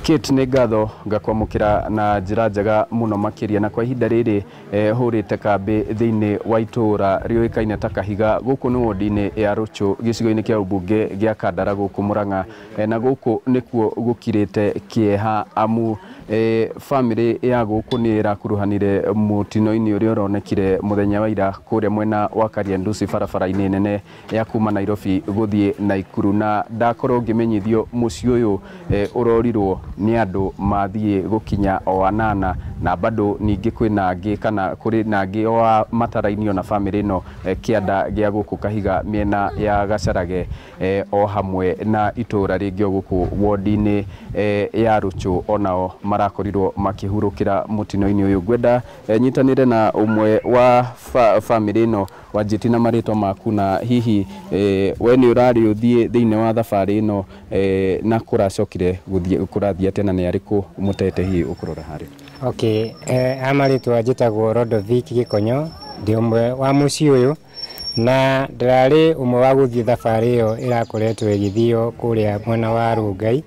Kate nĩ ngatho ngakwamũkĩra na njĩra njega mũno makĩria na kwa ihinda rĩrĩ hũrĩte kambĩ thĩinĩ wa itũũra rĩũĩkaine ta Kahiga gũkũ nĩ wodi-inĩ ya Rũchũ gĩcigo-inĩ kĩa ũmbunge gĩa Kandara gũkũ Mũrang'a na gũkũ nĩkuo gũkirĩte kĩeha amu family ya gũkũ nĩ ĩrakuruhanire mũtino-inĩ ũrĩa ũronekire mũthenya wa ira kũrĩa mwena wa Kariandusi barabara-inĩ nene ya kuma Nairobi gũthiĩ Naikuru na ndakorwo ngĩmenyithio mũciĩ ũyũ ũrorirwo nĩ andũ mathiĩ gũkinya o anana na bado ningĩ kwĩna angĩ kana kũrĩ na angĩ o matara-inĩ ona family ĩno kĩanda gĩa gũkũ Kahiga mĩena ya Gacarage o hamwe na itũũra rĩngĩ o gũkũ wodi-inĩ ya Rũchũ onao marakorirwo makĩhurũkĩra mũtino-inĩ ũyũ. Ngwenda nyitanĩre na ũmwe wa family ĩno wanjĩtie na marĩtwa maku na hihi we nĩ ũrarĩ ũthiĩ thĩinĩ wa thabarĩ ĩno na kũracokire kũrathiĩ atĩa na nĩ arĩkũ mũtete hihi ũkũrora harĩ? Okay, amarĩtwa njĩtagwo Rodovic Gĩkonyo, ndĩ ũmwe wa mũciĩ ũyũ na ndĩrarĩ ũmwe wa gũthiĩ thabarĩ ĩyo ĩrakoretwo ĩgĩthio kũrĩa mwena wa Rũngai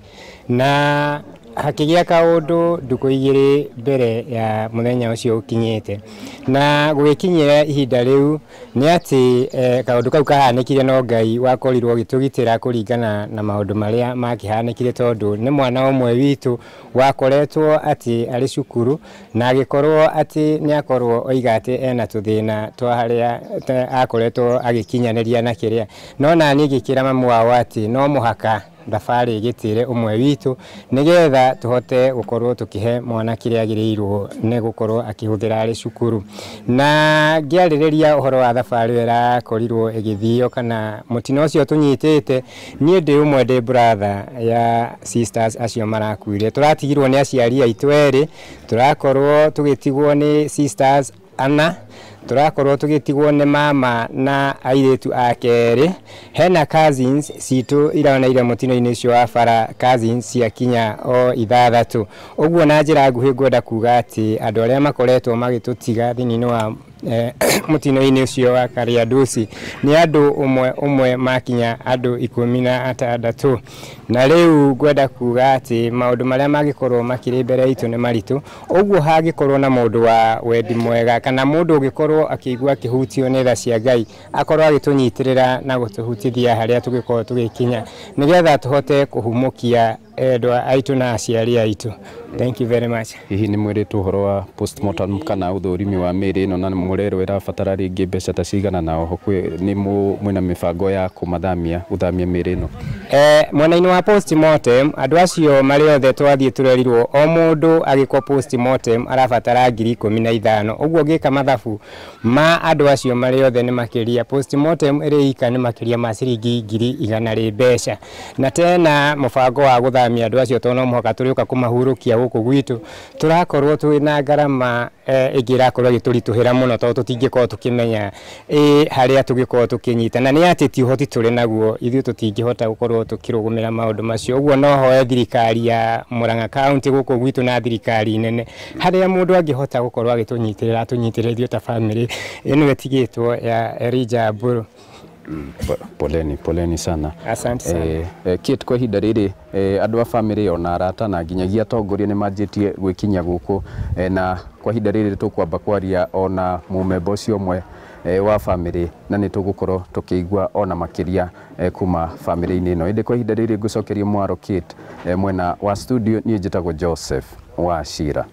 na hakĩgĩa kaũndũ ndukũ igĩrĩ mbere ya mũthenya ũcio ũkinyĩte na gũgĩkinyĩra ihinda rĩu nĩ atĩ kaũndũ kau kahanĩkire no Ngai wakorirwo gĩtũgitĩra kũringana na maũndũ marĩa makĩhanĩkire tondũ nĩ mwana ũmwe witũ wakoretwo atĩ arĩ cukuru na agĩkorwo atĩ nĩ akorwo oiga atĩ ena tũthĩna twa harĩa akoretwo agĩkinyanĩria na kĩrĩa no naniĩ ngĩkĩra mamu wao atĩ no mũhaka thabarĩ gĩtĩre ũmwe witũ nĩgetha tũhote gũkorwo tũkĩhe mwana kĩrĩa agĩrĩirwo nĩ gũkorwo akĩhũthĩra arĩ cukuru na ngĩarĩrĩria ũhoro wa thabarĩ ĩyo ĩrakorirwo ĩgĩthio kana mũtino ũcio tũnyitĩte niĩ ndĩ ũmwe ndĩ brother ya sisters acio marakuire tũratigirwo nĩ aciari aitũ erĩ tũrakorwo tũgĩtigwo nĩ sisters ana tũrakorwo tũgĩtigwo nĩ mama na airĩtu akerĩ hena cousins citũ iraoneire mũtino-inĩ ũcio wa bara cousins cia kinya o ithathatũ ũguo na njĩra nguhĩ ngwenda kuga atĩ andũ arĩa makoretwo magĩtũtiga thĩinĩ wa mũtino-inĩ ũcio wa Kariandusi nĩ andũ ũmwe makinya andũ 16 na rĩu ngwenda kuga atĩ maũndũ marĩa mangĩkorwo makĩrĩ mbere itũ nĩ maritũ ũguo hangĩkorwo na mũndũ wa wendi mwega kana mũndũ ũngĩkorwo akĩigua kĩhutio nĩ tha cia Ngai akorwo agĩtũnyitĩrĩra na gũtũhutithia harĩa tũngĩkorwo tũgĩkinya nĩgetha tũhote kũhumũkia endwa aitũ na aciari aitũ. Thank you very much. Hihi nĩ mwĩrĩtwo ũhoro wa postmortem kana ũthũrimi wa mĩĩrĩ ĩno na mũrero ĩrabatara rĩngĩ mbeca ta cigana na oho nĩ mwĩna mĩbango ya gũthamia mĩĩrĩ ĩno? Mwena-inĩ wa postmortem andũ acio marĩ othe twathiĩ tũrerirwo o mũndũ agĩkwo postmortem arabatara 15,000 ũguo ngĩka mathabu ma andũ acio marĩ othe nĩ makĩria postmortem ĩrĩ ika nĩ makĩria ma ciringi 100,000 rĩ mbeca na tena mũbango wa gũthamia andũ acio tondũ no mũhaka tũrĩũka kũmahurũkia gũkũ gwitũ tũrakorwo twĩna ngarama ĩngĩ ĩrakorwo ĩgĩtũritũhĩra mũno tondũ tũtingĩkorwo tũkĩmenya harĩa tũngĩkorwo tũkĩnyita na nĩ atĩ ti ũhoti tũrĩ naguo ithuĩ tũtingĩhota gũkorwo tũkĩrũgũmĩra maũndũ macio ũguo no hoye thirikari ya Mũrang'a County gũkũ gwitũ na thirikari nene harĩa mũndũ angĩhota gũkorwo agĩtũnyitĩrĩra ithuĩ ta family ĩno ĩtigĩtwo ya Elijah Aburu. Poleni sana. Asante sana. Kate kwa ihinda rĩrĩ andũ a family ona arata na nginyagia atongoria nĩ manjĩtie gwĩkinya gũkũ na kwa ihinda rĩrĩ tũkwamba kwaria ona mũmemba ũcio ũmwe wa family na nĩ tũgũkorwo tũkĩigua ona makĩria kuma family-inĩ ĩno. Ĩndĩ kwa ihinda rĩrĩ ngũcokeria mwaro Kate mwena wa studio niĩ njĩtagwo Joseph Wachira.